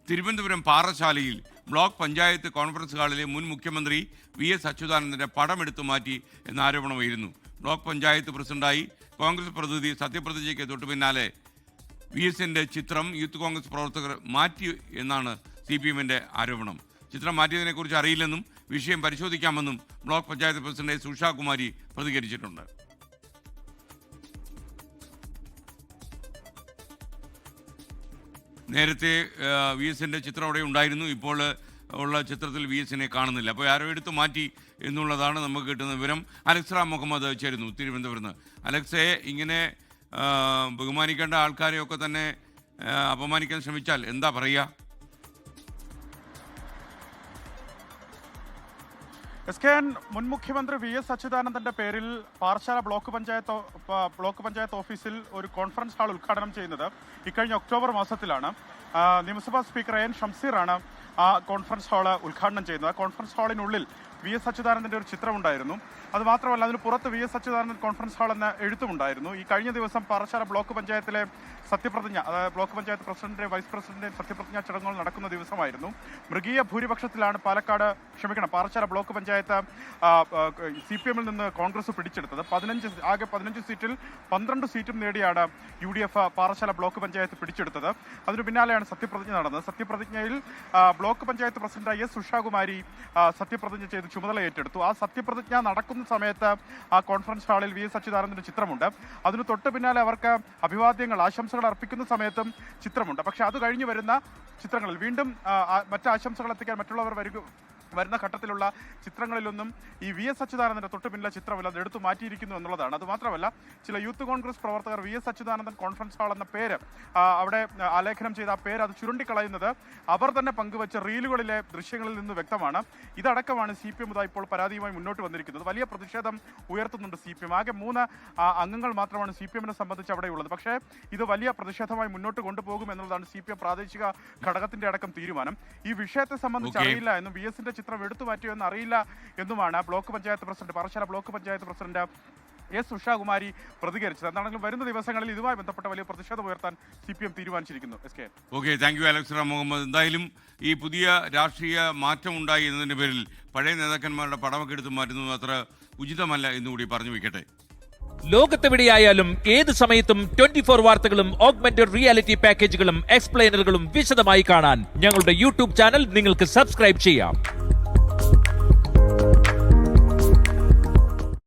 Thiruvananthapuram പാറശാലയിൽ block panchayat conference ഹാളിലെ മുൻ മുഖ്യമന്ത്രി VS അച്യുതാനന്ദൻ്റെ പടമെടുത്തു മാറ്റി എന്ന ആരോപണമായിരുന്നു. ബ്ലോക്ക് പഞ്ചായത്ത് പ്രസിഡന്റായി കോൺഗ്രസ് പ്രതിനിധി സത്യപ്രതിജ്ഞയ്ക്ക് തൊട്ടു പിന്നാലെ VSന്റെ ചിത്രം യൂത്ത് കോൺഗ്രസ് പ്രവർത്തകർ മാറ്റി എന്നാണ് CPMന്റെ ആരോപണം. ചിത്രം മാറ്റിയതിനെക്കുറിച്ച് അറിയില്ലെന്നും വിഷയം പരിശോധിക്കാമെന്നും ബ്ലോക്ക് പഞ്ചായത്ത് പ്രസിഡന്റ് ഉഷാകുമാരി പ്രതികരിച്ചിട്ടുണ്ട്. നേരത്തെ VSന്റെ ചിത്രം അവിടെ ഉണ്ടായിരുന്നു. ഇപ്പോൾ ഉള്ള ചിത്രത്തിൽ VSനെ കാണുന്നില്ല. അപ്പോൾ ആരോ എടുത്തു മാറ്റി എന്നുള്ളതാണ് നമുക്ക് കിട്ടുന്ന വിവരം. അലക്സ് റാം മുഹമ്മദ് ചേരുന്നു തിരുവനന്തപുരത്ത് നിന്ന്. അലക്സയെ ഇങ്ങനെ ബഹുമാനിക്കേണ്ട ആൾക്കാരെയൊക്കെ തന്നെ അപമാനിക്കാൻ ശ്രമിച്ചാൽ എന്താ പറയുക? SKN മുൻ മുഖ്യമന്ത്രി VS അച്യുതാനന്ദന്റെ പേരിൽ പാറശാല ബ്ലോക്ക് പഞ്ചായത്ത് ഓഫീസിൽ ഒരു കോൺഫറൻസ് ഹാൾ ഉദ്ഘാടനം ചെയ്യുന്നത് ഇക്കഴിഞ്ഞ ഒക്ടോബർ മാസത്തിലാണ്. നിയമസഭാ സ്പീക്കർ AN ഷംസീറാണ് ആ കോൺഫറൻസ് ഹാള് ഉദ്ഘാടനം ചെയ്യുന്നത്. ആ കോൺഫറൻസ് ഹാളിനുള്ളിൽ VS അച്യുതാനന്ദന്റെ ഒരു ചിത്രമുണ്ടായിരുന്നു. അതുമാത്രമല്ല, അതിന് പുറത്ത് VS അച്യുതാനന്ദൻ കോൺഫറൻസ് ഹാൾ എന്ന എഴുത്തുമുണ്ടായിരുന്നു. ഈ കഴിഞ്ഞ ദിവസം പാറശാല ബ്ലോക്ക് പഞ്ചായത്തിലെ സത്യപ്രതിജ്ഞ, അതായത് ബ്ലോക്ക് പഞ്ചായത്ത് പ്രസിഡന്റിന്റെ വൈസ് പ്രസിഡന്റിന്റെയും സത്യപ്രതിജ്ഞാ ചടങ്ങുകൾ നടക്കുന്ന ദിവസമായിരുന്നു. മൃഗീയ ഭൂരിപക്ഷത്തിലാണ് പാറശാല ബ്ലോക്ക് പഞ്ചായത്ത് CPMൽ നിന്ന് കോൺഗ്രസ് പിടിച്ചെടുത്തത്. ആകെ 15 സീറ്റിൽ 12 സീറ്റും നേടിയാണ് UDF പാറശാല ബ്ലോക്ക് പഞ്ചായത്ത് പിടിച്ചെടുത്തത്. അതിനു പിന്നാലെയാണ് സത്യപ്രതിജ്ഞ നടന്നത്. സത്യപ്രതിജ്ഞയിൽ block panchayat president S Ushakumari സത്യപ്രതിജ്ഞ ചെയ്ത് ചുമതല ഏറ്റെടുത്തു. ആ സത്യപ്രതിജ്ഞ നടക്കുന്ന സമയത്ത് ആ കോൺഫറൻസ് ഹാളിൽ VS അച്യുതാനന്ദന്റെ ചിത്രമുണ്ട്. അതിന് തൊട്ട് പിന്നാലെ അവർക്ക് ആശംസകൾ അർപ്പിക്കുന്ന സമയത്തും ചിത്രമുണ്ട്. പക്ഷെ അത് കഴിഞ്ഞ് വരുന്ന ചിത്രങ്ങളിൽ വീണ്ടും മറ്റ് ആശംസകൾ എത്തിക്കാൻ മറ്റുള്ളവർ വരുന്ന ഘട്ടത്തിലുള്ള ചിത്രങ്ങളിലൊന്നും ഈ VS അച്യുതാനന്ദന്റെ തൊട്ട് പിന്നിലെ ചിത്രമില്ല, അത് എടുത്തു മാറ്റിയിരിക്കുന്നു എന്നുള്ളതാണ്. അതുമാത്രമല്ല, ചില യൂത്ത് കോൺഗ്രസ് പ്രവർത്തകർ VS അച്യുതാനന്ദൻ കോൺഫറൻസ് ഹാൾ എന്ന പേര് അവിടെ ആലേഖനം ചെയ്ത ആ പേര് അത് ചുരുണ്ടിക്കളയുന്നത് അവർ തന്നെ പങ്കുവച്ച റീലുകളിലെ ദൃശ്യങ്ങളിൽ നിന്ന് വ്യക്തമാണ്. ഇതടക്കമാണ് CPM ഇപ്പോൾ പരാതിയുമായി മുന്നോട്ട് വന്നിരിക്കുന്നത്. വലിയ പ്രതിഷേധം ഉയർത്തുന്നുണ്ട് CPM. ആകെ 3 അംഗങ്ങൾ മാത്രമാണ് CPMനെ സംബന്ധിച്ച് അവിടെയുള്ളത്. പക്ഷേ ഇത് വലിയ പ്രതിഷേധമായി മുന്നോട്ട് കൊണ്ടുപോകും എന്നുള്ളതാണ് CPM പ്രാദേശിക ഘടകത്തിന്റെ അടക്കം തീരുമാനം. ഈ വിഷയത്തെ സംബന്ധിച്ച് അറിയില്ല എന്നും VSന്റെ ചിത്രം എടുത്തു മാറ്റിയോ എന്ന് അറിയില്ല എന്നുമാണ് Parassala block panchayat president S Ushakumari പ്രതികരിച്ചത്. എന്താണെങ്കിലും വരുന്ന ദിവസങ്ങളിൽ ഇതുമായി ബന്ധപ്പെട്ട വലിയ പ്രതിഷേധം ഉയർത്താൻ CPM തീരുമാനിച്ചിരിക്കുന്നു. Okay, thank you Alex Ram Muhammad. എന്തായാലും ഈ പുതിയ രാഷ്ട്രീയ മാറ്റം ഉണ്ടായി എന്നതിന്റെ പേരിൽ പഴയ നേതാക്കന്മാരുടെ പടമൊക്കെ എടുത്ത് മാറ്റുന്നത് അത്ര ഉചിതമല്ല എന്നുകൂടി പറഞ്ഞു വെക്കട്ടെ. ലോകത്തെവിടെയായാലും ഏത് സമയത്തും 24 വാർത്തകളും ഓഗ്മെന്റഡ് റിയാലിറ്റി പാക്കേജുകളും എക്സ്പ്ലെയിനറുകളും വിശദമായി കാണാൻ ഞങ്ങളുടെ YouTube ചാനൽ നിങ്ങൾക്ക് സബ്സ്ക്രൈബ് ചെയ്യാം.